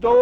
2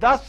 10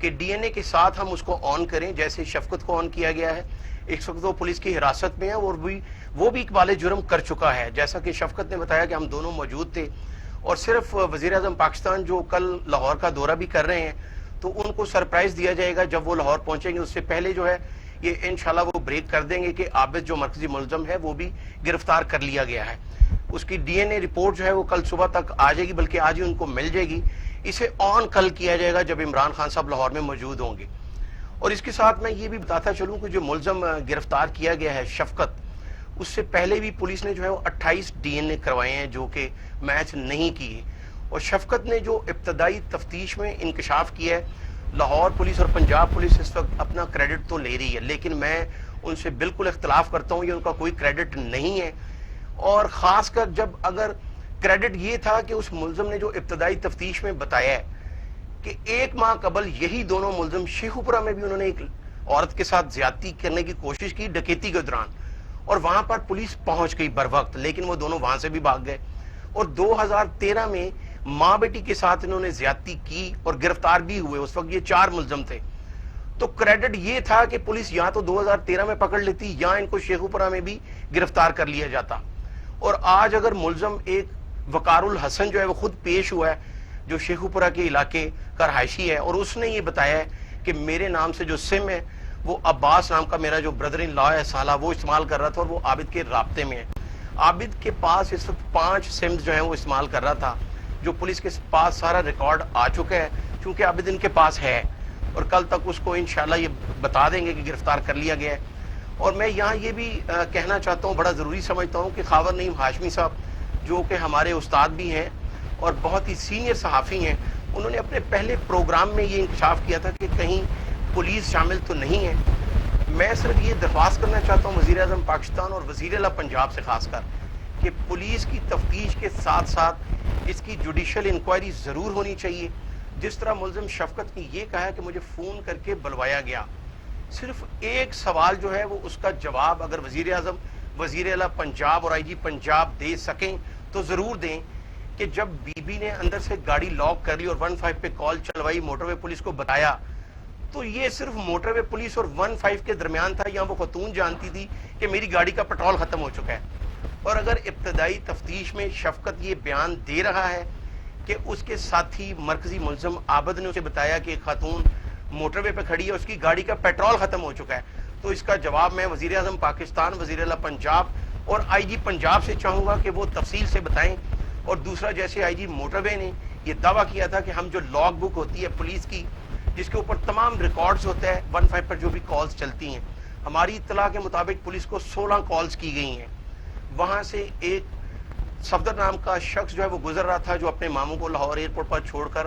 کہ D N اے کے ساتھ ہم اس کو آن کریں جیسے شفقت کو آن کیا گیا ہے. اس وقت وہ پولیس کی حراست میں ہے اور وہ بھی اقبال جرم کر چکا ہے. جیسا کہ شفقت نے بتایا کہ ہم دونوں موجود تھے اور صرف وزیر اعظم پاکستان جو کل لاہور کا دورہ بھی کر رہے ہیں تو ان کو سرپرائز دیا جائے گا جب وہ لاہور پہنچیں گے. اس سے پہلے جو ہے یہ انشاءاللہ وہ بریک کر دیں گے کہ عابد جو مرکزی ملزم ہے وہ بھی گرفتار کر لیا گیا ہے. اس کی ڈی این اے رپورٹ جو ہے وہ کل صبح تک آ جائے گی, بلکہ آج ہی ان کو مل جائے گی. اسے آن کل کیا جائے گا جب عمران خان صاحب لاہور میں موجود ہوں گے. اور اس کے ساتھ میں یہ بھی بتاتا چلوں کہ جو ملزم گرفتار کیا گیا ہے شفقت, اس سے پہلے بھی پولیس نے جو ہے وہ 28 ڈی این اے کروائے ہیں جو کہ میچ نہیں کیے. اور شفقت نے جو ابتدائی تفتیش میں انکشاف کیا ہے, لاہور پولیس اور پنجاب پولیس اس وقت اپنا کریڈٹ تو لے رہی ہے لیکن میں ان سے بالکل اختلاف کرتا ہوں, یہ ان کا کوئی کریڈٹ نہیں ہے. اور خاص کر جب اگر کریڈٹ یہ تھا کہ اس ملزم نے جو ابتدائی تفتیش میں بتایا ہے کہ 1 ماہ قبل یہی دونوں ملزم شیخوپورہ میں بھی انہوں نے ایک عورت کے ساتھ زیادتی کرنے کی کوشش کی ڈکیتی کے دوران, اور وہاں پر پولیس پہنچ گئی بر وقت, لیکن وہ دونوں وہاں سے بھی بھاگ گئے. اور 2013 میں ماں بیٹی کے ساتھ انہوں نے زیادتی کی اور گرفتار بھی ہوئے. اس وقت یہ 4 ملزم تھے. تو کریڈٹ یہ تھا کہ پولیس یا تو 2013 میں پکڑ لیتی یا ان کو شیخوپورہ میں بھی گرفتار کر لیا جاتا. اور آج اگر ملزم ایک وقار الحسن جو ہے وہ خود پیش ہوا ہے جو شیخوپورہ کے علاقے کا رہائشی ہے, اور اس نے یہ بتایا ہے کہ میرے نام سے جو سم ہے وہ عباس نام کا میرا جو بردر ان لا ہے سالہ وہ استعمال کر رہا تھا اور وہ عابد کے رابطے میں ہے. عابد کے پاس اس وقت 5 سمز جو ہیں وہ استعمال کر رہا تھا جو پولیس کے پاس سارا ریکارڈ آ چکا ہے چونکہ عابد ان کے پاس ہے, اور کل تک اس کو انشاءاللہ یہ بتا دیں گے کہ گرفتار کر لیا گیا ہے. اور میں یہاں یہ بھی کہنا چاہتا ہوں, بڑا ضروری سمجھتا ہوں کہ خاور نعیم ہاشمی صاحب جو کہ ہمارے استاد بھی ہیں اور بہت ہی سینئر صحافی ہیں, انہوں نے اپنے پہلے پروگرام میں یہ انکشاف کیا تھا کہ کہیں پولیس شامل تو نہیں ہے. میں صرف یہ درخواست کرنا چاہتا ہوں وزیر اعظم پاکستان اور وزیر اعلیٰ پنجاب سے خاص کر کہ پولیس کی تفتیش کے ساتھ ساتھ اس کی جوڈیشل انکوائری ضرور ہونی چاہیے. جس طرح ملزم شفقت نے یہ کہا کہ مجھے فون کر کے بلوایا گیا, صرف ایک سوال جو ہے وہ اس کا جواب اگر وزیر اعظم, وزیر اعلیٰ پنجاب اور آئی جی پنجاب دے سکیں تو ضرور دیں کہ جب بی بی نے اندر سے گاڑی لاک کر لی اور 15 پہ کال چلوائی, موٹر وے پولیس کو بتایا, تو یہ صرف موٹر وے پولیس اور 15 کے درمیان تھا, یا وہ خاتون جانتی تھی کہ میری گاڑی کا پیٹرول ختم ہو چکا ہے. اور اگر ابتدائی تفتیش میں شفقت یہ بیان دے رہا ہے کہ اس کے ساتھی مرکزی ملزم عابد نے اسے بتایا کہ ایک خاتون موٹر وے پہ کھڑی ہے, اس کی گاڑی کا پیٹرول ختم ہو چکا ہے, تو اس کا جواب میں وزیر اعظم پاکستان, وزیر اعلیٰ پنجاب اور آئی جی پنجاب سے چاہوں گا کہ وہ تفصیل سے بتائیں. اور دوسرا, جیسے آئی جی موٹر وے نے یہ دعویٰ کیا تھا کہ ہم جو لاگ بک ہوتی ہے پولیس کی جس کے اوپر تمام ریکارڈز ہوتے ہیں 15 پر جو بھی کالز چلتی ہیں, ہماری اطلاع کے مطابق پولیس کو 16 کالز کی گئی ہیں. وہاں سے ایک صفدر نام کا شخص جو ہے وہ گزر رہا تھا جو اپنے ماموں کو لاہور ایئرپورٹ پر چھوڑ کر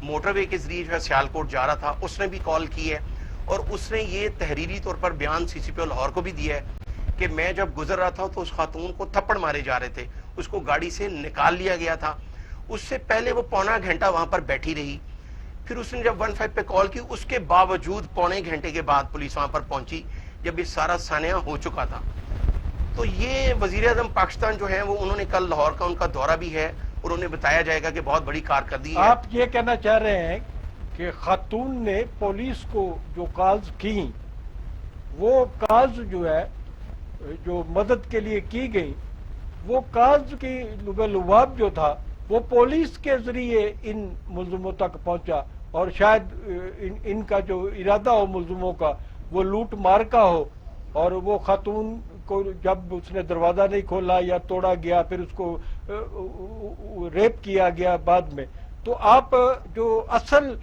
موٹر وے کے ذریعے جو ہے سیالکوٹ جا رہا تھا, اس نے بھی کال کی ہے اور اس نے یہ تحریری طور پر بیان سی سی پی او لاہور کو بھی دیا ہے کہ میں جب گزر رہا تھا تو اس خاتون کو تھپڑ مارے جا رہے تھے, اس کو گاڑی سے نکال لیا گیا تھا. اس سے پہلے وہ پونا گھنٹہ وہاں پر بیٹھی رہی, پھر اس نے جب 15 پہ کال کی اس کے باوجود پونے گھنٹے کے بعد پولیس وہاں پر پہنچی جب یہ سارا سانحہ ہو چکا تھا. تو یہ وزیر اعظم پاکستان جو ہیں وہ انہوں نے کل لاہور کا ان کا دورہ بھی ہے اور انہیں بتایا جائے گا کہ بہت بڑی کارکردگی ہے. آپ یہ کہنا چاہ رہے ہیں کہ خاتون نے پولیس کو جو کالز کی وہ کالز جو ہے جو مدد کے لیے کی گئی وہ کالز کی لباب جو تھا وہ پولیس کے ذریعے ان ملزموں تک پہنچا, اور شاید ان کا جو ارادہ ہو ملزموں کا وہ لوٹ مار کا ہو, اور وہ خاتون کو جب اس نے دروازہ نہیں کھولا یا توڑا گیا پھر اس کو ریپ کیا گیا بعد میں. تو آپ جو اصل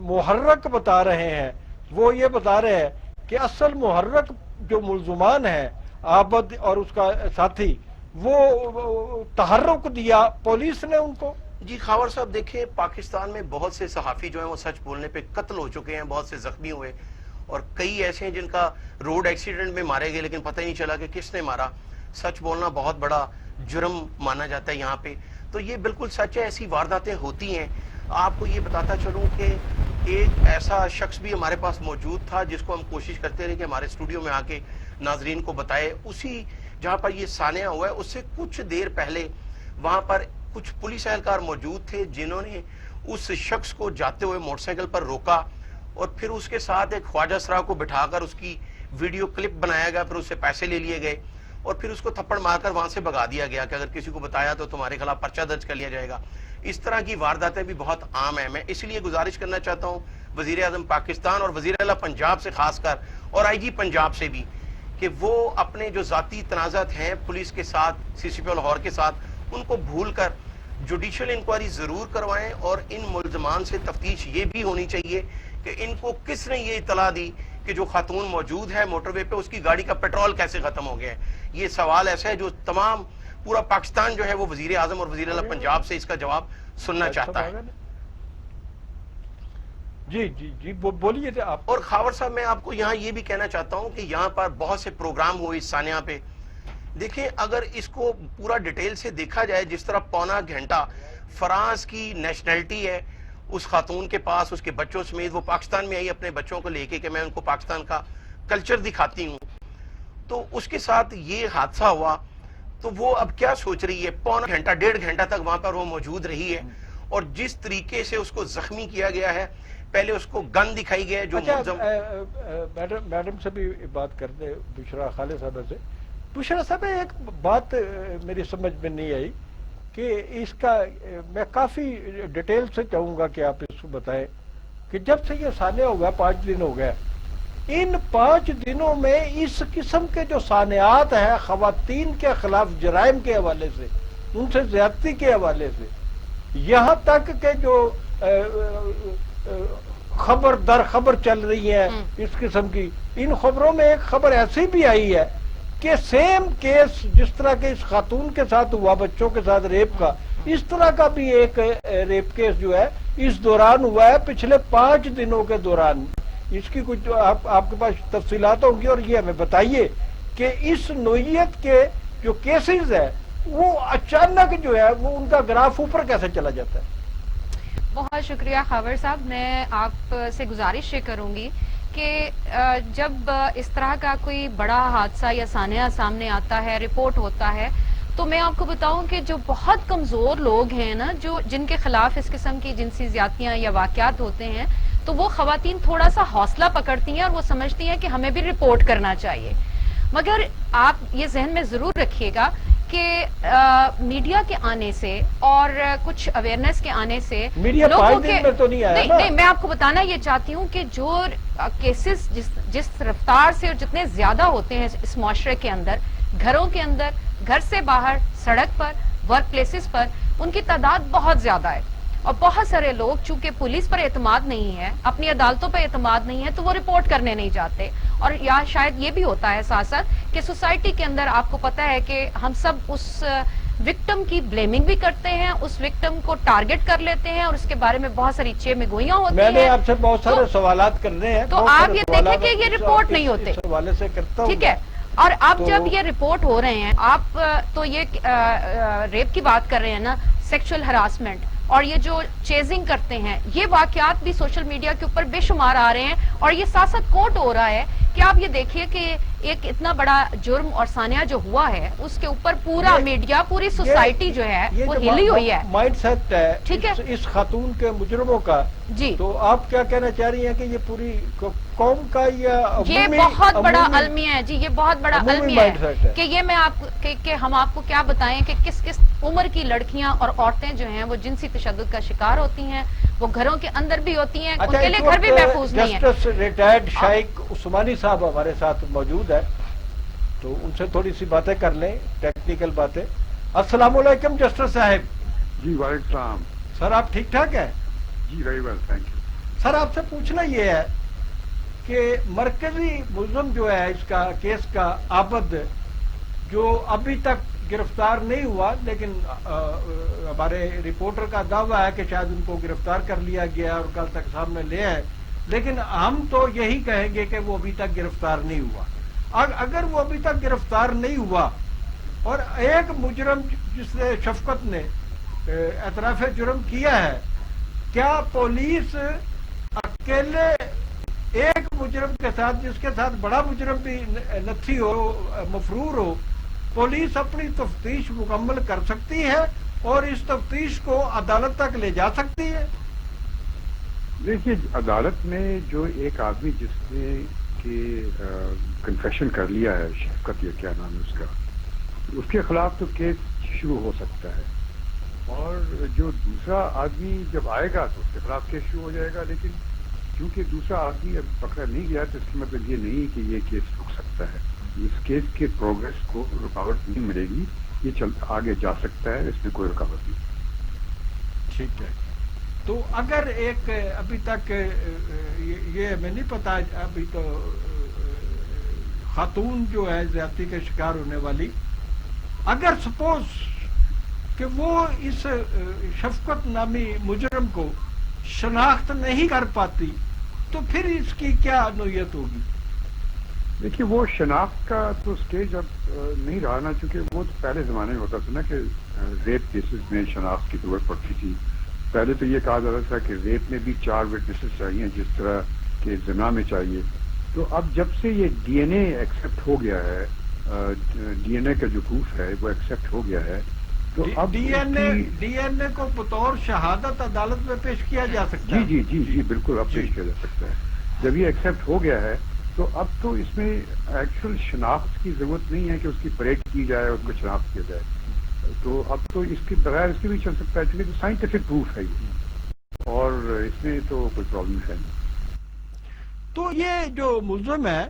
محرک بتا رہے ہیں وہ یہ بتا رہے ہیں کہ اصل محرک جو ملزمان ہیں عابد اور اس کا ساتھی وہ تحرک دیا پولیس نے ان کو. جی خاور صاحب دیکھیں, پاکستان میں بہت سے صحافی جو ہیں وہ سچ بولنے پہ قتل ہو چکے ہیں, بہت سے زخمی ہوئے, اور کئی ایسے ہیں جن کا روڈ ایکسیڈنٹ میں مارے گئے لیکن پتہ ہی نہیں چلا کہ کس نے مارا. سچ بولنا بہت بڑا جرم مانا جاتا ہے یہاں پہ, تو یہ بالکل سچ ہے, ایسی وارداتیں ہوتی ہیں. آپ کو یہ بتاتا چلوں کہ ایک ایسا شخص بھی ہمارے پاس موجود تھا جس کو ہم کوشش کرتے رہے کہ ہمارے اسٹوڈیو میں آ کے ناظرین کو بتائے. اسی جہاں پر یہ سانحہ ہوا ہے اس سے کچھ دیر پہلے وہاں پر کچھ پولیس اہلکار موجود تھے جنہوں نے اس شخص کو جاتے ہوئے موٹر سائیکل پر روکا اور پھر اس کے ساتھ ایک خواجہ سرا کو بٹھا کر اس کی ویڈیو کلپ بنایا گیا، پھر اس سے پیسے لے لیے گئے اور پھر اس کو تھپڑ مار کر وہاں سے بھگا دیا گیا کہ اگر کسی کو بتایا تو تمہارے خلاف پرچہ درج کر لیا جائے گا۔ اس طرح کی وارداتیں بھی بہت عام ہیں۔ میں اس لیے گزارش کرنا چاہتا ہوں وزیر اعظم پاکستان اور وزیر اعلیٰ پنجاب سے خاص کر، اور آئی جی پنجاب سے بھی، کہ وہ اپنے جو ذاتی تنازعات ہیں پولیس کے ساتھ، سی سی پی او لاہور کے ساتھ، ان کو بھول کر جوڈیشل انکوائری ضرور کروائیں، اور ان ملزمان سے تفتیش یہ بھی ہونی چاہیے کہ ان کو کس نے یہ اطلاع دی کہ جو خاتون موجود ہے موٹر وے پہ اس کی گاڑی کا پیٹرول کیسے ختم ہو گیا ہے۔ یہ سوال ایسا ہے جو تمام پورا پاکستان جو ہے وہ وزیر اعظم اور وزیر اعلیٰ پنجاب سے اس کا جواب سننا چاہتا ہے۔ جی جی جی بولیے تھے آپ۔ اور خاور صاحب میں آپ کو یہاں یہ بھی کہنا چاہتا ہوں کہ یہاں پر بہت سے پروگرام ہوئے اس سانحہ پہ، دیکھیں اگر اس کو پورا ڈیٹیل سے دیکھا جائے، جس طرح پونا گھنٹہ فرانس کی نیشنلٹی ہے اس خاتون کے پاس، اس کے بچوں سمیت، وہ پاکستان میں آئی اپنے بچوں کو لے کے کہ میں ان کو پاکستان کا کلچر دکھاتی ہوں، تو اس کے ساتھ یہ حادثہ ہوا، تو وہ اب کیا سوچ رہی ہے؟ پونا گھنٹہ 1.5 گھنٹہ تک وہاں پر وہ موجود رہی ہے، اور جس طریقے سے اس کو زخمی کیا گیا ہے، پہلے اس کو گن دکھائی گیا ہے جو میڈم سے بھی بات کرتے بشرا خالد صاحب سے۔ بشرا صاحب ایک بات میری سمجھ میں نہیں آئی کہ اس کا میں کافی ڈیٹیل سے چاہوں گا کہ آپ اس کو بتائیں کہ جب سے یہ سانحہ ہو گیا 5 دن ہو گیا، ان 5 دنوں میں اس قسم کے جو سانحات ہیں خواتین کے خلاف جرائم کے حوالے سے، ان سے زیادتی کے حوالے سے، یہاں تک کہ جو خبر در خبر چل رہی ہے اس قسم کی، ان خبروں میں ایک خبر ایسی بھی آئی ہے کہ سیم کیس جس طرح کے اس خاتون کے ساتھ ہوا بچوں کے ساتھ ریپ کا، اس طرح کا بھی ایک ریپ کیس جو ہے اس دوران ہوا ہے پچھلے 5 دنوں کے دوران۔ اس کی کچھ آپ کے پاس تفصیلات ہوں گی، اور یہ ہمیں بتائیے کہ اس نوعیت کے جو کیسز ہے وہ اچانک جو ہے وہ ان کا گراف اوپر کیسے چلا جاتا ہے؟ بہت شکریہ خاور صاحب۔ میں آپ سے گزارش یہ کروں گی کہ جب اس طرح کا کوئی بڑا حادثہ یا سانحہ سامنے آتا ہے، رپورٹ ہوتا ہے، تو میں آپ کو بتاؤں کہ جو بہت کمزور لوگ ہیں نا، جن کے خلاف اس قسم کی جنسی زیادتیاں یا واقعات ہوتے ہیں، تو وہ خواتین تھوڑا سا حوصلہ پکڑتی ہیں اور وہ سمجھتی ہیں کہ ہمیں بھی رپورٹ کرنا چاہیے۔ مگر آپ یہ ذہن میں ضرور رکھیے گا کہ میڈیا کے آنے سے اور کچھ اویئرنیس کے آنے سے لوگوں کے نہیں، میں آپ کو بتانا یہ چاہتی ہوں کہ جو کیسز جس رفتار سے اور جتنے زیادہ ہوتے ہیں اس معاشرے کے اندر، گھروں کے اندر، گھر سے باہر، سڑک پر، ورک پلیسز پر، ان کی تعداد بہت زیادہ ہے، اور بہت سارے لوگ چونکہ پولیس پر اعتماد نہیں ہے، اپنی عدالتوں پر اعتماد نہیں ہے، تو وہ رپورٹ کرنے نہیں جاتے۔ اور یا شاید یہ بھی ہوتا ہے ساتھ ساتھ کہ سوسائٹی کے اندر آپ کو پتا ہے کہ ہم سب اس وکٹم کی بلیمنگ بھی کرتے ہیں، اس وکٹم کو ٹارگٹ کر لیتے ہیں، اور اس کے بارے میں بہت ساری چیمیں گوئیاں ہوتی ہیں۔ میں نے آپ سے بہت سارے سوالات کرنے ہیں، تو آپ یہ دیکھیں کہ یہ رپورٹ نہیں ہوتے، ٹھیک ہے؟ اور اب جب یہ رپورٹ ہو رہے ہیں، آپ تو یہ ریپ کی بات کر رہے ہیں نا، سیکشل ہراسمنٹ، اور یہ جو چیزنگ کرتے ہیں، یہ واقعات بھی سوشل میڈیا کے اوپر بے شمار آ رہے ہیں، اور یہ ساتھ ساتھ کوٹ ہو رہا ہے کہ آپ یہ دیکھیے کہ ایک اتنا بڑا جرم اور سانحہ جو ہوا ہے اس کے اوپر پورا میڈیا، پوری سوسائٹی جو ہے وہ ہلی ہوئی ہے۔ مائنڈ سیٹ ہے ٹھیک ہے اس خاتون کے مجرموں کا۔ جی تو آپ کیا کہنا چاہ رہی ہیں کہ یہ پوری قوم کا یہ بہت بڑا المیہ ہے؟ جی یہ بہت بڑا المیہ ہے کہ یہ میں آپ کہ ہم آپ کو کیا بتائیں کہ کس کس عمر کی لڑکیاں اور عورتیں جو ہیں وہ جنسی تشدد کا شکار ہوتی ہیں، وہ گھروں کے اندر بھی ہوتی ہیں، ان کے لیے گھر بھی محفوظ نہیں ہے۔ جسٹس ریٹائرڈ شائق عثمانی صاحب ہمارے ساتھ موجود ہے، تو ان سے تھوڑی سی باتیں کر لیں، ٹیکنیکل باتیں۔ السلام علیکم جسٹس صاحب۔ جی وعلیکم السلام سر، آپ ٹھیک ٹھاک ہیں؟ جی ویری ویل، تھینک یو۔ سر آپ سے پوچھنا یہ ہے کہ مرکزی ملزم جو ہے اس کا کیس کا عابد، جو ابھی تک گرفتار نہیں ہوا، لیکن ہمارے رپورٹر کا دعویٰ ہے کہ شاید ان کو گرفتار کر لیا گیا اور کل تک سامنے لے آئے، لیکن ہم تو یہی کہیں گے کہ وہ ابھی تک گرفتار نہیں ہوا۔ اگر وہ ابھی تک گرفتار نہیں ہوا اور ایک مجرم جس نے شفقت نے اعتراف جرم کیا ہے، کیا پولیس اکیلے ایک مجرم کے ساتھ، جس کے ساتھ بڑا مجرم بھی نتھی ہو، مفرور ہو، پولیس اپنی تفتیش مکمل کر سکتی ہے اور اس تفتیش کو عدالت تک لے جا سکتی ہے؟ دیکھیے عدالت میں جو ایک آدمی جس نے کہ کنفیشن کر لیا ہے، شفقت یا کیا نام ہے اس کے خلاف تو کیس شروع ہو سکتا ہے، اور جو دوسرا آدمی جب آئے گا تو اس کے خلاف کیس شروع ہو جائے گا، لیکن کیونکہ دوسرا آدمی اب پکڑا نہیں گیا تو اس کا مطلب یہ نہیں کہ یہ کیس رک سکتا ہے. اس کیس کے پروگرس کو رکاوٹ نہیں ملے گی، یہ آگے جا سکتا ہے، اس میں کوئی رکاوٹ نہیں. ٹھیک ہے. تو اگر ایک ابھی تک یہ ہمیں نہیں پتا، ابھی تو خاتون جو ہے زیادتی کے شکار ہونے والی، اگر سپوز کہ وہ اس شفقت نامی مجرم کو شناخت نہیں کر پاتی تو پھر اس کی کیا نوعیت ہوگی؟ دیکھیے وہ شناخت کا تو اسٹیج اب نہیں رہا نا، چونکہ وہ تو پہلے زمانے میں ہوتا تھا نا کہ ریپ کیسز میں شناخت کی ضرورت پڑتی تھی. پہلے تو یہ کہا جاتا تھا کہ ریپ میں بھی 4 وٹنسز چاہیے جس طرح کہ زنا میں چاہیے. تو اب جب سے یہ ڈی این اے ایکسیپٹ ہو گیا ہے، ڈی این اے کا جو پروف ہے وہ ایکسیپٹ ہو گیا ہے، تو اب ڈی این اے کو بطور شہادت عدالت میں پیش کیا جا سکتا ہے. جی بالکل اب پیش کیا جا سکتا ہے. جب یہ ایکسیپٹ ہو گیا ہے تو اب تو اس میں ایکچوئل شناخت کی ضرورت نہیں ہے کہ اس کی پریڈ کی جائے، اس کو شناخت کیا جائے. تو اب تو اس کے بغیر اس کے بھی چل سکتا ہے، کیونکہ سائنٹیفک پروف ہے یہ، اور اس میں تو کوئی پرابلم ہے نہیں. تو یہ جو ملزم ہے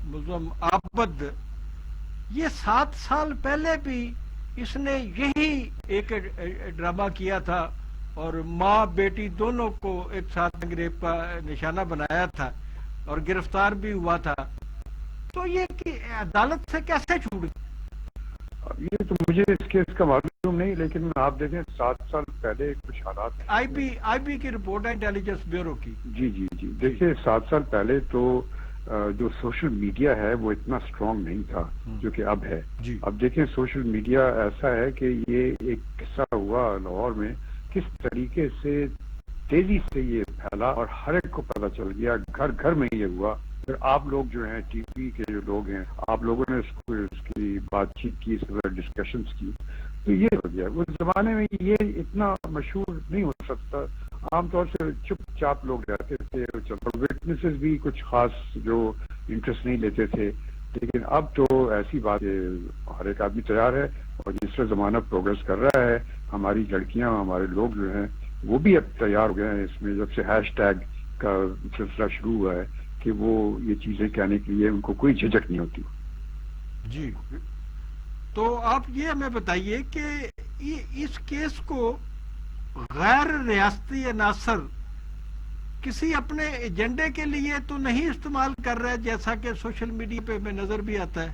ملزم عابد، یہ 7 سال پہلے بھی اس نے یہی ایک ڈرامہ کیا تھا اور ماں بیٹی دونوں کو ایک ساتھ ریپ کا نشانہ بنایا تھا اور گرفتار بھی ہوا تھا. تو یہ کہ عدالت سے کیسے چھوٹ گئی؟ یہ تو مجھے اس کیس کا معلوم نہیں، لیکن آپ دیکھیں 7 سال پہلے کچھ حالات آئی بی کی رپورٹ ہے انٹیلیجنس بیورو کی. جی دیکھیے 7 سال پہلے تو جو سوشل میڈیا ہے وہ اتنا اسٹرانگ نہیں تھا جو کہ اب ہے. اب دیکھیں سوشل میڈیا ایسا ہے کہ یہ ایک قصہ ہوا لاہور میں، کس طریقے سے تیزی سے یہ پھیلا اور ہر ایک کو پتہ چل گیا، گھر گھر میں یہ ہوا. پھر آپ لوگ جو ہیں ٹی وی کے جو لوگ ہیں، آپ لوگوں نے اس کی بات چیت کی، اس طرح ڈسکشنز کی، تو یہ ہو گیا. اس زمانے میں یہ اتنا مشہور نہیں ہو سکتا، عام طور سے چپ چاپ لوگ رہتے تھے، وٹنسز بھی کچھ خاص جو انٹرسٹ نہیں لیتے تھے. لیکن اب تو ایسی بات ہر ایک آدمی تیار ہے، اور جس طرح زمانہ پروگرس کر رہا ہے، ہماری لڑکیاں ہمارے لوگ جو ہیں وہ بھی اب تیار ہو گئے ہیں. اس میں جب سے ہیش ٹیگ کا سلسلہ شروع ہوا ہے کہ وہ یہ چیزیں کہنے کے لیے ان کو کوئی جھجک نہیں ہوتی. جی تو آپ یہ ہمیں بتائیے کہ اس کیس کو غیر ریاستی عناصر کسی اپنے ایجنڈے کے لیے تو نہیں استعمال کر رہے، جیسا کہ سوشل میڈیا پہ میں نظر بھی آتا ہے؟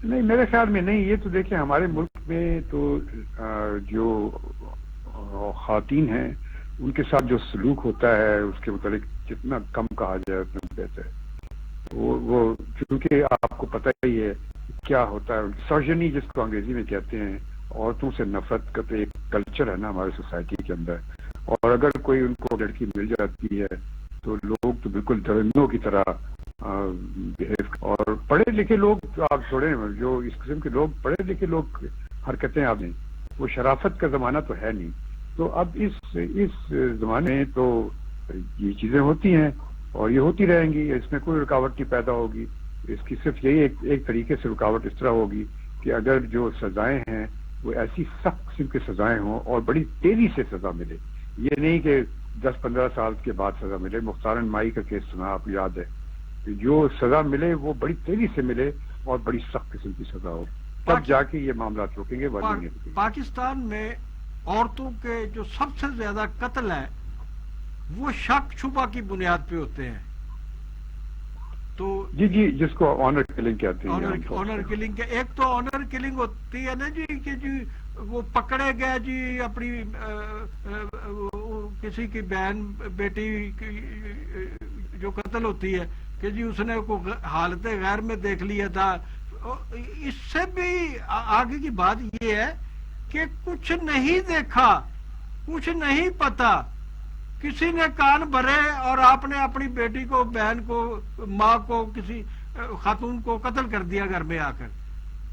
نہیں، میرے خیال میں نہیں. یہ تو دیکھیں ہمارے ملک میں تو جو خواتین ہیں ان کے ساتھ جو سلوک ہوتا ہے اس کے متعلق جتنا کم کہا جائے اتنا بہتر ہے. وہ چونکہ آپ کو پتہ ہی ہے کیا ہوتا ہے، سرجنی جس کو انگریزی میں کہتے ہیں، عورتوں سے نفرت کا تو ایک کلچر ہے نا ہمارے سوسائٹی کے اندر. اور اگر کوئی ان کو لڑکی مل جاتی ہے تو لوگ تو بالکل درندوں کی طرح اور پڑھے لکھے لوگ آپ چھوڑیں، جو اس قسم کے لوگ پڑھے لکھے لوگ حرکتیں آپ نے، وہ شرافت کا زمانہ تو ہے نہیں. تو اب اس زمانے میں تو یہ چیزیں ہوتی ہیں اور یہ ہوتی رہیں گی، اس میں کوئی رکاوٹ نہیں پیدا ہوگی. اس کی صرف یہی ایک طریقے سے رکاوٹ اس طرح ہوگی کہ اگر جو سزائیں ہیں وہ ایسی سخت قسم کی سزائیں ہوں اور بڑی تیزی سے سزا ملے. یہ نہیں کہ 10-15 سال کے بعد سزا ملے. مختار مائی کا کیس سنا آپ یاد ہے، جو سزا ملے وہ بڑی تیزی سے ملے اور بڑی سخت قسم کی سزا ہو، تب جا کے یہ معاملات رکیں گے، ورنہ نہیں رکیں گے. پاکستان میں عورتوں کے جو سب سے زیادہ قتل ہیں وہ شک شبہ کی بنیاد پہ ہوتے ہیں. تو جی جس کو آنر کلنگ کہتے ہیں. آنر کلنگ کے ایک تو آنر کلنگ ہوتی ہے نا جی کہ جی وہ پکڑے گئے جی اپنی کسی کی بہن بیٹی جو قتل ہوتی ہے کہ جی اس نے کو حالت غیر میں دیکھ لیا تھا. اس سے بھی آگے کی بات یہ ہے کہ کچھ نہیں دیکھا، کچھ نہیں پتا، کسی نے کان بھرے اور آپ نے اپنی بیٹی کو، بہن کو، ماں کو، کسی خاتون کو قتل کر دیا گھر میں آ کر.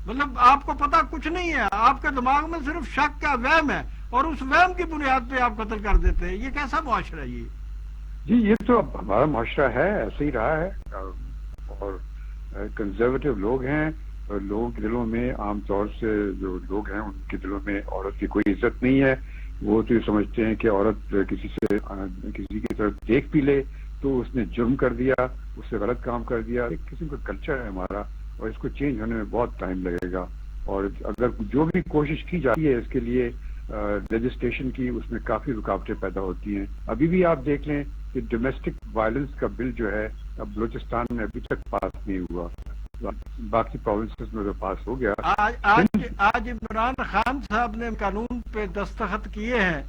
مطلب آپ کو پتا کچھ نہیں ہے، آپ کے دماغ میں صرف شک کا وہم ہے اور اس وہم کی بنیاد پہ آپ قتل کر دیتے ہیں. یہ کیسا معاشرہ ہے یہ؟ جی یہ تو اب ہمارا معاشرہ ہے، ایسے ہی رہا ہے، اور کنزرویٹو لوگ ہیں، لوگوں کے دلوں میں عام طور سے جو لوگ ہیں ان کے دلوں میں عورت کی کوئی عزت نہیں ہے. وہ تو یہ سمجھتے ہیں کہ عورت کسی کی طرف دیکھ بھی لے تو اس نے جرم کر دیا، اس سے غلط کام کر دیا. ایک قسم کا کلچر ہے ہمارا، اور اس کو چینج ہونے میں بہت ٹائم لگے گا. اور اگر جو بھی کوشش کی جاتی ہے اس کے لیے لیجسلیشن کی، اس میں کافی رکاوٹیں پیدا ہوتی ہیں. ابھی بھی آپ دیکھ لیں کہ ڈومیسٹک وائلنس کا بل جو ہے اب بلوچستان میں ابھی تک پاس نہیں ہوا، باقی پروونسز میں تو پاس ہو گیا. آج عمران خان صاحب نے قانون پہ دستخط کیے ہیں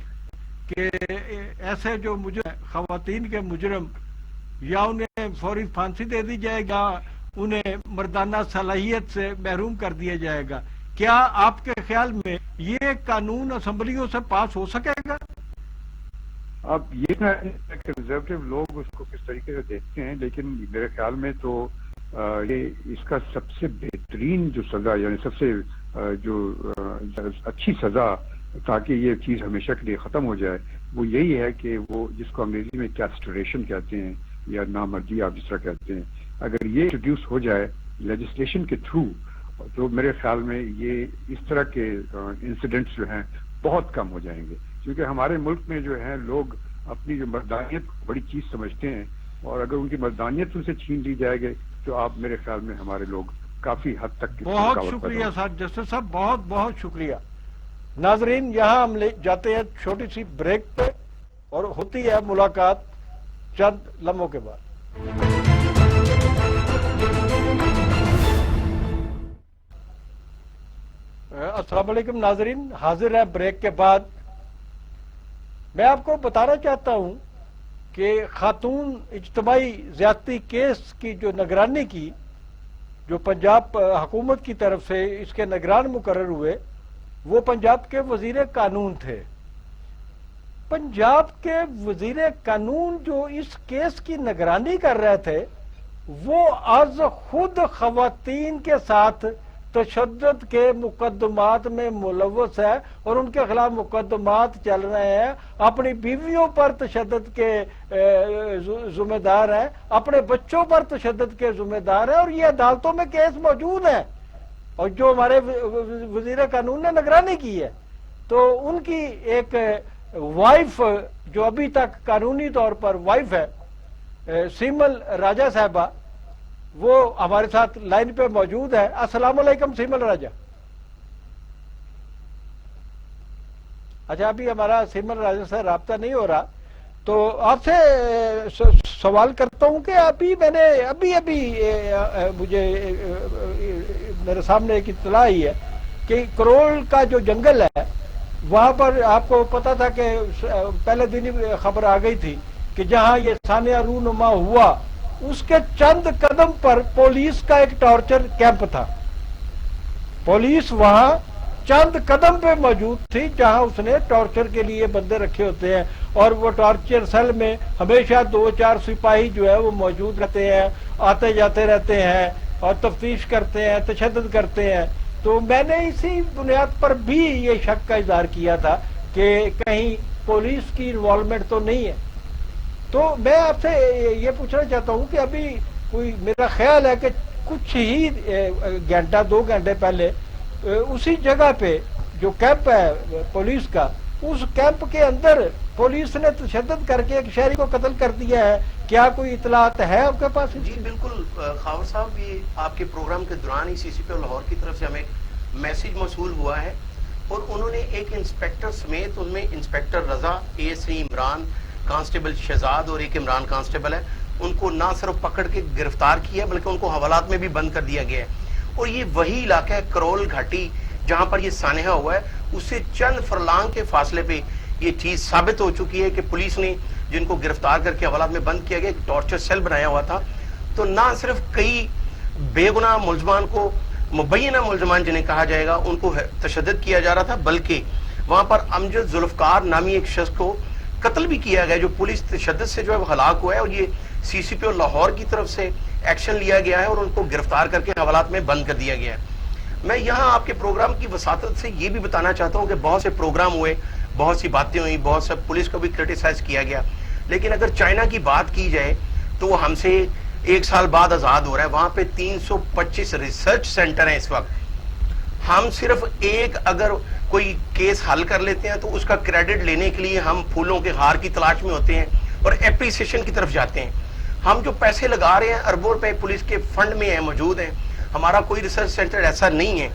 کہ ایسے جو خواتین کے مجرم یا انہیں فوری پھانسی دے دی جائے گا، انہیں مردانہ صلاحیت سے محروم کر دیا جائے گا. کیا آپ کے خیال میں یہ قانون اسمبلیوں سے پاس ہو سکے گا؟ اب یہ کنزرویٹو لوگ اس کو کس طریقے سے دیکھتے ہیں، لیکن میرے خیال میں تو یہ اس کا سب سے بہترین جو سزا، یعنی سب سے جو اچھی سزا تاکہ یہ چیز ہمیشہ کے لیے ختم ہو جائے، وہ یہی ہے کہ وہ جس کو انگریزی میں کیسٹریشن کہتے ہیں یا نامردی آپ جس طرح کہتے ہیں، اگر یہ انٹروڈیوس ہو جائے لیجسلیشن کے تھرو تو میرے خیال میں یہ اس طرح کے انسیڈنٹس جو ہیں بہت کم ہو جائیں گے. کیونکہ ہمارے ملک میں جو ہے لوگ اپنی جو مردانیت کو بڑی چیز سمجھتے ہیں، اور اگر ان کی مردانیت ان سے چھین لی جائے گی تو آپ میرے خیال میں ہمارے لوگ کافی حد تک بہت شکریہ سر جسٹس صاحب، بہت بہت شکریہ. ناظرین یہاں ہم لے جاتے ہیں چھوٹی سی بریک پہ، اور ہوتی ہے ملاقات چند لمحوں کے بعد. السلام علیکم ناظرین، حاضر ہیں بریک کے بعد. میں آپ کو بتانا چاہتا ہوں کہ خاتون اجتماعی زیادتی کیس کی جو نگرانی کی، جو پنجاب حکومت کی طرف سے اس کے نگران مقرر ہوئے، وہ پنجاب کے وزیر قانون تھے. پنجاب کے وزیر قانون جو اس کیس کی نگرانی کر رہے تھے، وہ از خود خواتین کے ساتھ تشدد کے مقدمات میں ملوث ہے، اور ان کے خلاف مقدمات چل رہے ہیں. اپنی بیویوں پر تشدد کے ذمہ دار ہیں، اپنے بچوں پر تشدد کے ذمہ دار ہیں، اور یہ عدالتوں میں کیس موجود ہیں. اور جو ہمارے وزیر قانون نے نگرانی کی ہے، تو ان کی ایک وائف جو ابھی تک قانونی طور پر وائف ہے، سیمل راجہ صاحبہ، وہ ہمارے ساتھ لائن پہ موجود ہے. السلام علیکم سیمل راجہ. اچھا ابھی ہمارا سیمل راجہ سے رابطہ نہیں ہو رہا، تو آپ سے سوال کرتا ہوں کہ ابھی مجھے میرے سامنے ایک اطلاع آئی ہے کہ کرول کا جو جنگل ہے وہاں پر آپ کو پتا تھا کہ پہلے دن ہی خبر آ گئی تھی کہ جہاں یہ سانحہ رونما ہوا اس کے چند قدم پر پولیس کا ایک ٹارچر کیمپ تھا. پولیس وہاں چند قدم پہ موجود تھی جہاں اس نے ٹارچر کے لیے بندے رکھے ہوتے ہیں، اور وہ ٹارچر سیل میں ہمیشہ 2-4 سپاہی جو ہے وہ موجود رہتے ہیں، آتے جاتے رہتے ہیں اور تفتیش کرتے ہیں، تشدد کرتے ہیں. تو میں نے اسی بنیاد پر بھی یہ شک کا اظہار کیا تھا کہ کہیں پولیس کی انوالومنٹ تو نہیں ہے. تو میں آپ سے یہ پوچھنا چاہتا ہوں کہ ابھی کوئی میرا خیال ہے کہ کچھ ہی گھنٹہ 2 گھنٹے پہلے اسی جگہ پہ جو کیمپ ہے پولیس کا، اس کیمپ کے اندر پولیس نے تشدد کر کے ایک شہری کو قتل کر دیا ہے. کیا کوئی اطلاعات ہے آپ کے پاس؟ جی بالکل خاور صاحب، یہ آپ کے پروگرام کے دوران ہی CCP لاہور کی طرف سے ہمیں میسج موصول ہوا ہے، اور انہوں نے ایک انسپیکٹر سمیت، ان میں انسپیکٹر رضا، ASI عمران، کانسٹیبل شہزاد اور ایک عمران کانسٹیبل ہے، ان کو نہ صرف پکڑ کے گرفتار کیا بلکہ ان کو حوالات میں بھی بند کر دیا گیا ہے. اور یہ وہی علاقہ ہے کرول گھاٹی جہاں پر یہ سانحہ ہوا ہے، اس سے چند فرلانگ کے فاصلے پہ یہ چیز ثابت ہو چکی ہے کہ پولیس نے جن کو گرفتار کر کے حوالات میں بند کیا گیا، ایک ٹارچر سیل بنایا ہوا تھا. تو نہ صرف کئی بے گناہ ملزمان کو، مبینہ ملزمان جنہیں کہا جائے گا، ان کو تشدد کیا جا رہا تھا، بلکہ وہاں پر امجد ذوالفقار نامی ایک شخص کو قتل بھی کیا گیا جو پولیس تشدد سے جو ہے وہ ہلاک ہوا ہے. اور یہ CCP لاہور کی طرف سے ایکشن لیا گیا ہے اور ان کو گرفتار کر کے حوالات میں بند کر دیا گیا ہے. میں یہاں آپ کے پروگرام کی وساطت سے یہ بھی بتانا چاہتا ہوں کہ بہت سے پروگرام ہوئے، بہت سی باتیں ہوئی, بہت سا پولیس کو بھی کرٹیسائز کیا گیا. لیکن اگر چائنا کی بات کی جائے تو وہ ہم سے 1 سال بعد آزاد ہو رہا ہے. وہاں پہ 325 ریسرچ سینٹر ہیں اس وقت. ہم صرف ایک اگر کوئی کیس حل کر لیتے ہیں تو اس کا کریڈٹ لینے کے لیے ہم پھولوں کے ہار کی تلاش میں ہوتے ہیں اور اپریسیشن کی طرف جاتے ہیں. ہم جو پیسے لگا رہے ہیں اربوں روپے پولیس کے فنڈ میں ہیں, موجود ہیں. ہمارا کوئی ریسرچ سینٹر ایسا نہیں ہے.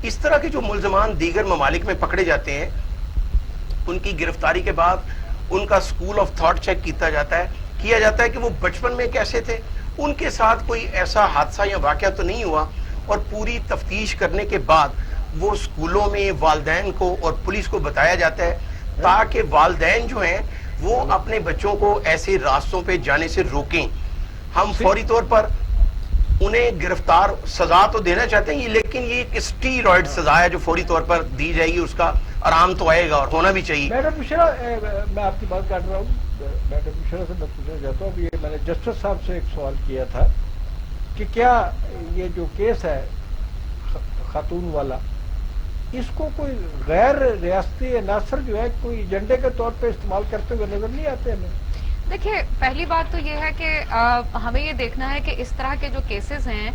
اس طرح کے جو ملزمان دیگر ممالک میں پکڑے جاتے ہیں, ان کی گرفتاری کے بعد ان کا سکول آف تھاٹ چیک کیا جاتا ہے کہ وہ بچپن میں کیسے تھے, ان کے ساتھ کوئی ایسا حادثہ یا واقعہ تو نہیں ہوا, اور پوری تفتیش کرنے کے بعد وہ اسکولوں میں والدین کو اور پولیس کو بتایا جاتا ہے تاکہ والدین جو ہیں وہ اپنے بچوں کو ایسے راستوں پہ جانے سے روکیں. ہم فوری طور پر انہیں گرفتار سزا تو دینا چاہتے ہیں, لیکن یہ ایک اسٹیرائڈ سزا ہے جو فوری طور پر دی جائے گی, اس کا آرام تو آئے گا اور ہونا بھی چاہیے. میڈم مشرا, میں آپ کی بات کاٹ رہا ہوں. میڈم مشرا سے میں پوچھنا چاہتا ہوں, یہ میں نے جسٹس صاحب سے ایک سوال کیا تھا کہ کیا یہ جو کیس ہے خاتون والا, اس کو کوئی غیر ریاستی عناصر جو ہے کوئی ایجنڈے کے طور پہ استعمال کرتے ہوئے نظر نہیں آتے ہمیں؟ دیکھیے, پہلی بات تو یہ ہے کہ ہمیں یہ دیکھنا ہے کہ اس طرح کے جو کیسز ہیں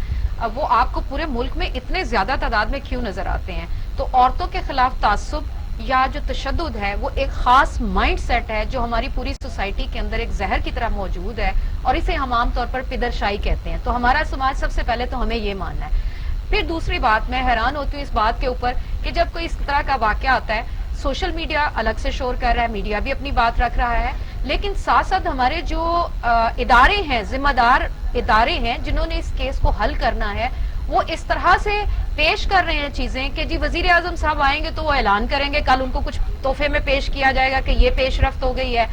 وہ آپ کو پورے ملک میں اتنے زیادہ تعداد میں کیوں نظر آتے ہیں. تو عورتوں کے خلاف تعصب یا جو تشدد ہے وہ ایک خاص مائنڈ سیٹ ہے جو ہماری پوری سوسائٹی کے اندر ایک زہر کی طرح موجود ہے, اور اسے ہم عام طور پر پدرشاہی کہتے ہیں. تو ہمارا سماج سب سے پہلے تو ہمیں یہ ماننا ہے. پھر دوسری بات, میں حیران ہوتی ہوں اس بات کے اوپر کہ جب کوئی اس طرح کا واقعہ آتا ہے, سوشل میڈیا الگ سے شور کر رہا ہے, میڈیا بھی اپنی بات رکھ رہا ہے, لیکن ساتھ ساتھ ہمارے جو ادارے ہیں, ذمہ دار ادارے ہیں جنہوں نے اس کیس کو حل کرنا ہے, وہ اس طرح سے پیش کر رہے ہیں چیزیں کہ جی وزیر اعظم صاحب آئیں گے تو وہ اعلان کریں گے, کل ان کو کچھ تحفے میں پیش کیا جائے گا کہ یہ پیش رفت ہو گئی ہے,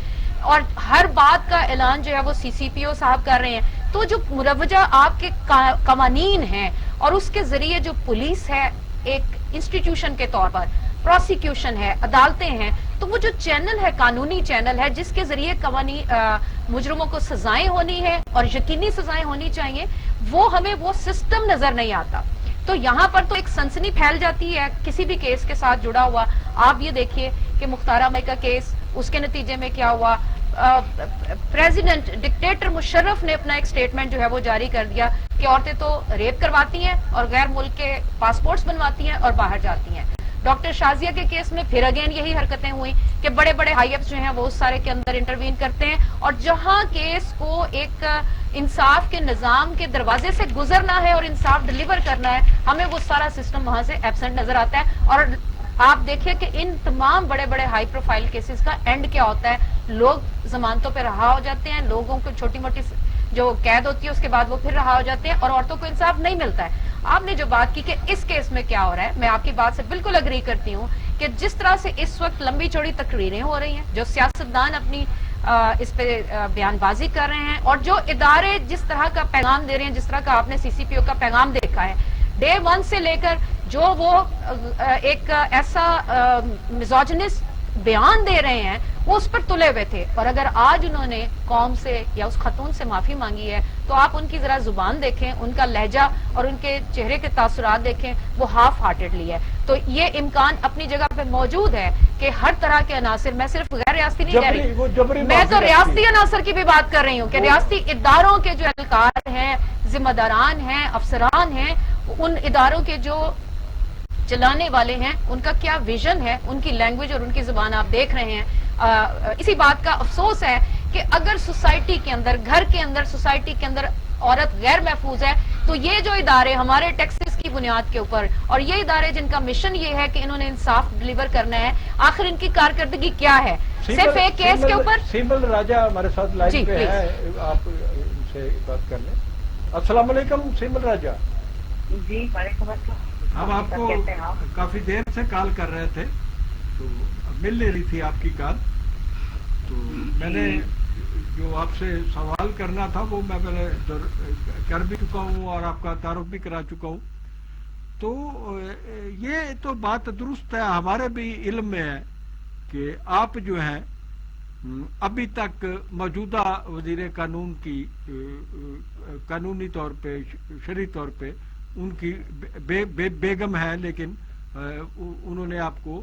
اور ہر بات کا اعلان جو ہے وہ سی سی پی او صاحب کر رہے ہیں. تو جو مروجہ آپ کے قوانین ہیں اور اس کے ذریعے جو پولیس ہے ایک انسٹیٹیوشن کے طور پر, پروسیکیوشن ہے, عدالتیں ہیں, تو وہ جو چینل ہے, قانونی چینل ہے جس کے ذریعے مجرموں کو سزائیں ہونی ہے اور یقینی سزائیں ہونی چاہیے, وہ ہمیں وہ سسٹم نظر نہیں آتا. تو یہاں پر تو ایک سنسنی پھیل جاتی ہے کسی بھی کیس کے ساتھ جڑا ہوا. آپ یہ دیکھیے کہ مختار احمد کا کیس, اس کے نتیجے میں کیا ہوا, پریزیڈنٹ ڈکٹیٹر مشرف نے اپنا ایک سٹیٹمنٹ جو ہے وہ جاری کر دیا کہ عورتیں تو ریپ کرواتی ہیں اور غیر ملک کے پاسپورٹس بنواتی ہیں اور باہر جاتی ہیں. ڈاکٹر شازیہ کے کیس میں پھر اگین یہی حرکتیں ہوئی کہ بڑے بڑے ہائی اپس جو ہیں وہ اس سارے کے اندر انٹروین کرتے ہیں, اور جہاں کیس کو ایک انصاف کے نظام کے دروازے سے گزرنا ہے اور انصاف ڈلیور کرنا ہے, ہمیں وہ سارا سسٹم وہاں سے ایبسنٹ نظر آتا ہے. اور آپ دیکھیں کہ ان تمام بڑے بڑے ہائی پروفائل کیسز کا اینڈ کیا ہوتا ہے, لوگ ضمانتوں پہ رہا ہو جاتے ہیں, لوگوں کو چھوٹی موٹی جو قید ہوتی ہے اس کے بعد وہ پھر رہا ہو جاتے ہیں, اور عورتوں کو انصاف نہیں ملتا ہے. آپ نے جو بات کی کہ اس کیس میں کیا ہو رہا ہے, میں آپ کی بات سے بالکل اگری کرتی ہوں کہ جس طرح سے اس وقت لمبی چوڑی تقریریں ہو رہی ہیں, جو سیاستدان اپنی اس پہ بیان بازی کر رہے ہیں, اور جو ادارے جس طرح کا پیغام دے رہے ہیں, جس طرح کا آپ نے سی سی پی او کا پیغام دیکھا ہے ڈے 1 سے لے کر, جو وہ ایک ایسا میزوجنسٹ بیان دے رہے ہیں وہ اس پر تلے ہوئے تھے. اور اگر آج انہوں نے قوم سے یا اس خاتون سے معافی مانگی ہے تو آپ ان کی ذرا زبان دیکھیں, ان کا لہجہ اور ان کے چہرے کے تاثرات دیکھیں, وہ ہاف ہارٹیڈلی ہے. تو یہ امکان اپنی جگہ پہ موجود ہے کہ ہر طرح کے عناصر, میں صرف غیر ریاستی نہیں کہہ رہی, میں تو ریاستی عناصر کی بھی بات کر رہی ہوں کہ ریاستی اداروں کے جو اہلکار ہیں, ذمہ داران ہیں, افسران ہیں, ان اداروں کے جو چلانے والے ہیں, ان کا کیا ویژن ہے, ان کی لینگویج اور ان کی زبان آپ دیکھ رہے ہیں. اسی بات کا افسوس ہے کہ اگر سوسائٹی کے اندر, گھر کے اندر, سوسائٹی کے اندر عورت غیر محفوظ ہے تو یہ جو ادارے ہمارے ٹیکسز کی بنیاد کے اوپر, اور یہ ادارے جن کا مشن یہ ہے کہ انہوں نے انصاف ڈلیور کرنا ہے, آخر ان کی کارکردگی کیا ہے؟ صرف ایک کیس کے اوپر. سیمل راجہ ہمارے ساتھ لائن پہ ہے, آپ ان سے بات کر لیں. السلام علیکم سیمل راجہ. جی وعلیکم السلام. ہم آپ کو کافی دیر سے کال کر رہے تھے تو مل لے رہی تھی آپ کی کال, تو میں نے جو آپ سے سوال کرنا تھا وہ میں پہلے کر بھی چکا ہوں اور آپ کا تعارف بھی کرا چکا ہوں. تو یہ تو بات درست ہے, ہمارے بھی علم میں ہے کہ آپ جو ہیں ابھی تک موجودہ وزیر قانون کی قانونی طور پہ, شرعی طور پہ ان کی بیگم ہے, لیکن انہوں نے آپ کو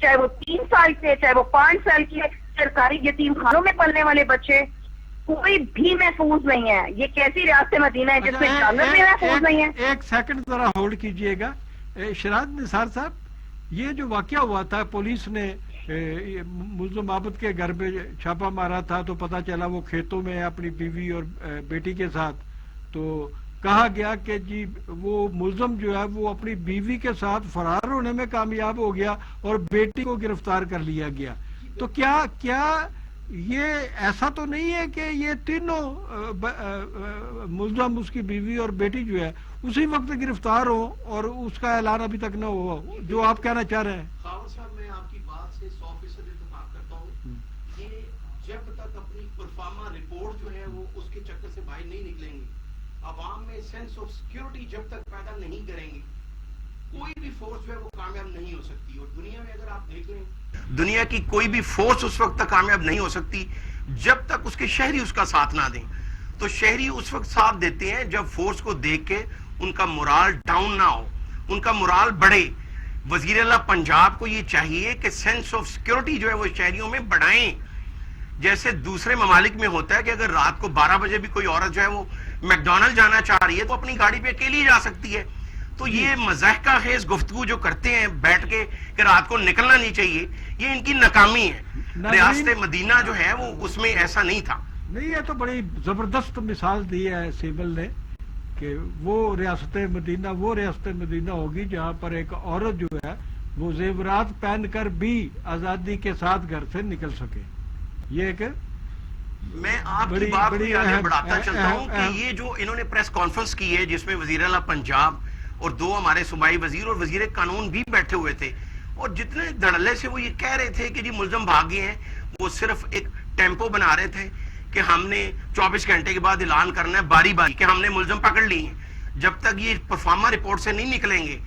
چاہے وہ 3 سال کے چاہے وہ 5 سال کے سرکاری یتیم خانوں میں پلنے والے بچے کوئی بھی محفوظ نہیں ہے. یہ کیسی ریاست مدینہ ہے جس میں جانور بھی محفوظ نہیں ہے؟ ایک سیکنڈ ذرا ہولڈ کیجئے گا. شراد نثار صاحب، یہ جو واقعہ ہوا تھا، پولیس نے ملزم عابد کے گھر پہ چھاپا مارا تھا تو پتا چلا وہ کھیتوں میں اپنی بیوی اور بیٹی کے ساتھ. تو کہا گیا کہ جی وہ ملزم جو ہے وہ اپنی بیوی کے ساتھ فرار ہونے میں کامیاب ہو گیا اور بیٹی کو گرفتار کر لیا گیا. تو کیا یہ ایسا تو نہیں ہے کہ یہ تینوں ملزم، اس کی بیوی اور بیٹی جو ہے اسی وقت گرفتار ہو اور اس کا اعلان ابھی تک نہ ہوا، جو آپ کہنا چاہ رہے ہیں؟ خاور صاحب، میں آپ کی بات سے 100% اتفاق کرتا ہوں کہ جب تک اپنی پرفارما رپورٹ جو ہے وہ اس کے چکر سے باہر نہیں نکلیں گے، عوام میں سینس آف سیکورٹی جب تک پیدا نہیں کریں گے، کوئی بھی فورس جو ہے وہ کامیاب نہیں ہو سکتی. اور دنیا میں اگر آپ دیکھ لیں، دنیا کی کوئی بھی فورس اس وقت تک کامیاب نہیں ہو سکتی جب تک اس کے شہری اس کا ساتھ نہ دیں. تو شہری اس وقت ساتھ دیتے ہیں جب فورس کو دیکھ کے ان کا مورال ڈاؤن نہ ہو، ان کا مورال بڑھے. وزیر اعلیٰ پنجاب کو یہ چاہیے کہ سینس آف سیکورٹی جو ہے وہ شہریوں میں بڑھائیں. جیسے دوسرے ممالک میں ہوتا ہے کہ اگر رات کو 12 بجے بھی کوئی عورت جو ہے وہ میکڈونلڈ جانا چاہ رہی ہے تو اپنی گاڑی پہ اکیلی جا سکتی ہے. تو یہ مضحکہ خیز گفتگو جو کرتے ہیں بیٹھ کے کہ رات کو نکلنا نہیں چاہیے، یہ ان کی ناکامی ہے. ریاست مدینہ جو ہے وہ اس میں ایسا نہیں تھا. نہیں، یہ تو بڑی زبردست مثال دی ہے سیبل نے کہ وہ ریاست مدینہ ہوگی جہاں پر ایک عورت جو ہے وہ زیورات پہن کر بھی آزادی کے ساتھ گھر سے نکل سکے. یہ ایک میں آپ کی بات کو آگے بڑھاتا چلتا ہوں کہ یہ جو انہوں نے پریس کانفرنس کی ہے جس میں وزیر اعلیٰ پنجاب اور 2 ہمارے صوبائی وزیر اور وزیر قانون بھی بیٹھے ہوئے تھے، اور جتنے دھڑلے سے وہ یہ کہہ رہے تھے کہ جی ملزم بھاگ گئے ہیں، وہ صرف ایک ٹیمپو بنا رہے تھے کہ ہم نے 24 گھنٹے کے بعد اعلان کرنا ہے باری باری کہ ہم نے ملزم پکڑ لی ہیں. جب تک یہ پرفارما رپورٹ سے نہیں نکلیں گے،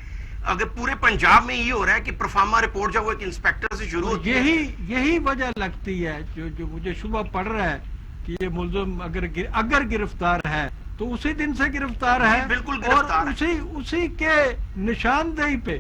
اگر پورے پنجاب میں یہ ہو رہا ہے کہ پرفارما رپورٹ جب وہ ایک انسپیکٹر سے شروع ہوتی ہے، یہی وجہ لگتی ہے جو مجھے شبہ پڑ رہا ہے کہ یہ ملزم اگر گرفتار ہے تو اسی دن سے گرفتار ہے، بالکل گرفتار اور اسی کے نشاندہی پہ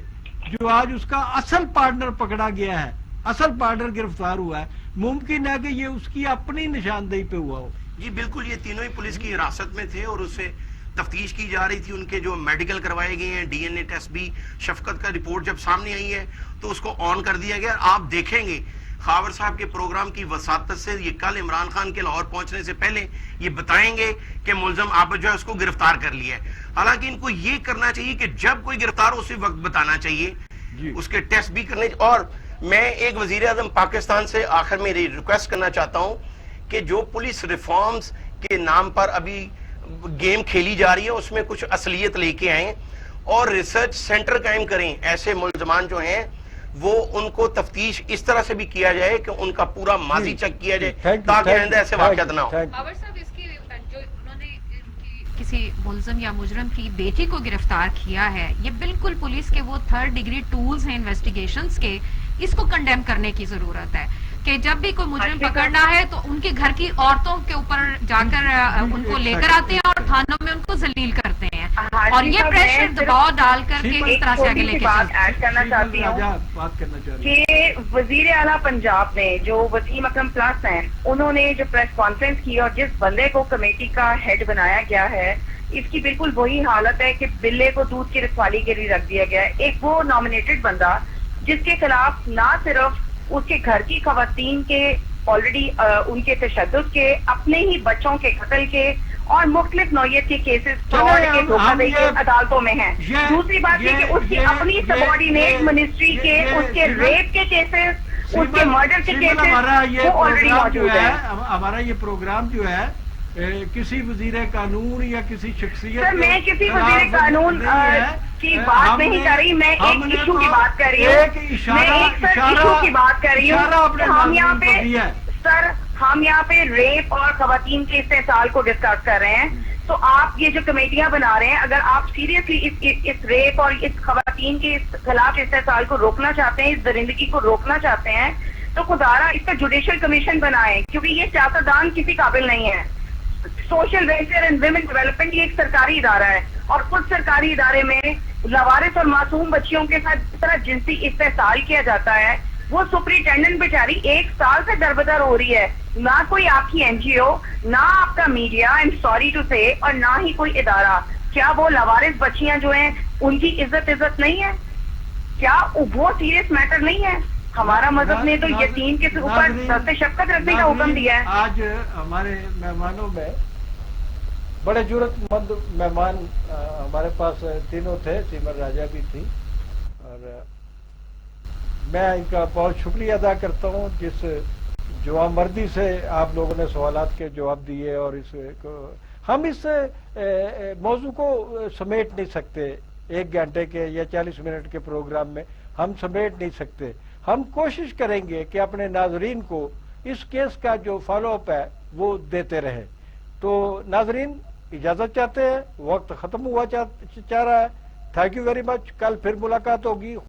جو آج اس کا اصل پارٹنر پکڑا گیا ہے، اصل پارٹنر گرفتار ہوا ہے، ممکن ہے کہ یہ اس کی اپنی نشاندہی پہ ہوا ہو. جی بالکل، یہ تینوں ہی پولیس کی حراست میں تھے اور اسے تفتیش کی جا رہی تھی. ان کے جو میڈیکل کروائے گئے ہیں، ڈی این اے ٹیسٹ بھی، شفقت کا رپورٹ جب سامنے آئی ہے تو اس کو آن کر دیا گیا. آپ دیکھیں گے خاور صاحب کے پروگرام کی وساطت سے یہ کل عمران خان کے لاہور پہنچنے سے پہلے یہ بتائیں گے کہ ملزم عابد جو ہے اس کو گرفتار کر لیا ہے. حالانکہ ان کو یہ کرنا چاہیے کہ جب کوئی گرفتار اسی وقت بتانا چاہیے، اس کے ٹیسٹ بھی کرنے. اور میں ایک وزیر اعظم پاکستان سے آخر میں ریکویسٹ کرنا چاہتا ہوں کہ جو پولیس ریفارمز کے نام پر ابھی گیم کھیلی جا رہی ہے اس میں کچھ اصلیت لے کے آئیں اور ریسرچ سینٹر قائم کریں. ایسے ملزمان جو ہیں وہ ان کو تفتیش اس طرح سے بھی کیا جائے کہ ان کا پورا ماضی چیک کیا جائے تاکہ آئندہ ایسے واقعات نہ ہو. باور صاحب، اس کی جو انہوں نے کسی ملزم یا مجرم کی بیٹی کو گرفتار کیا ہے، یہ بالکل پولیس کے وہ 3rd ڈگری ٹولز ہیں انویسٹیگیشنز کے، اس کو کنڈیم کرنے کی ضرورت ہے کہ جب بھی کوئی مجرم پکڑنا ہے تو ان کے گھر کی عورتوں کے اوپر جا کر ان کو لے کر آتے ہیں اور تھانوں میں ان کو ذلیل کرتے ہیں، اور یہ پریشر دباؤ ڈال کر کے اس طرح سے آگے لے کے ایڈ کرنا چاہتی ہوں کہ وزیر اعلیٰ پنجاب نے جو وسیم اکرم پلس ہیں، انہوں نے جو پریس کانفرنس کی اور جس بندے کو کمیٹی کا ہیڈ بنایا گیا ہے، اس کی بالکل وہی حالت ہے کہ بلے کو دودھ کی رسوالی کے لیے رکھ دیا گیا ہے. ایک وہ نامنیٹڈ بندہ جس کے خلاف نہ صرف اس کے گھر کی خواتین کے آلریڈی ان کے تشدد کے، اپنے ہی بچوں کے قتل کے اور مختلف نوعیت کے کیسز فراڈ کے دھوکہ دہی کے عدالتوں میں ہیں. دوسری بات یہ کہ اس کی اپنی سبارڈینیٹ منسٹری کے اس کے ریپ کے کیسز، اس کے مرڈر کے کیسز وہ آلریڈی موجود ہیں. ہمارا یہ پروگرام جو ہے کسی وزیر قانون یا کسی شخصیت، سر میں کسی وزیر قانون کی بات نہیں کر رہی، میں ایک ایشو کی بات کر رہی ہوں، میں ایک ایشو کی بات کر رہی ہوں کہ ہم یہاں پہ سر ہم یہاں پہ ریپ اور خواتین کے استحصال کو ڈسکس کر رہے ہیں. تو آپ یہ جو کمیٹیاں بنا رہے ہیں، اگر آپ سیریسلی اس ریپ اور اس خواتین کے خلاف استحصال کو روکنا چاہتے ہیں، اس درندگی کو روکنا چاہتے ہیں، تو خدارا اس کا جوڈیشل کمیشن بنائیں، کیونکہ یہ سیاستدان کسی قابل نہیں ہے. Social welfare and women development یہ ایک سرکاری ادارہ ہے، اور خود سرکاری ادارے میں لوارث اور معصوم بچیوں کے ساتھ جس طرح جنسی استحصال کیا جاتا ہے، وہ سپرنٹینڈنٹ بیچاری 1 سال سے دربدر ہو رہی ہے، نہ کوئی آپ کی NGO، نہ آپ کا media, I am sorry to سے، اور نہ ہی کوئی ادارہ. کیا وہ لوارث بچیاں جو ہیں ان کی عزت نہیں ہے؟ کیا وہ سیریس میٹر نہیں ہے؟ ہمارا مذہب نے تو یتیم کے اوپر سخت شفقت رکھنے کا حکم دیا ہے. آج ہمارے مہمانوں میں بڑے جرت مند مہمان ہمارے پاس تینوں تھے، سیمر راجہ بھی تھی، اور میں ان کا بہت شکریہ ادا کرتا ہوں جس جوان مردی سے آپ لوگوں نے سوالات کے جواب دیے. اور ہم اس موضوع کو سمیٹ نہیں سکتے 1 گھنٹے کے یا 40 منٹ کے پروگرام میں، ہم سمیٹ نہیں سکتے. ہم کوشش کریں گے کہ اپنے ناظرین کو اس کیس کا جو فالو اپ ہے وہ دیتے رہیں. تو ناظرین اجازت چاہتے ہیں، وقت ختم ہوا چاہ رہا ہے. Thank you very much. کل پھر ملاقات ہوگی.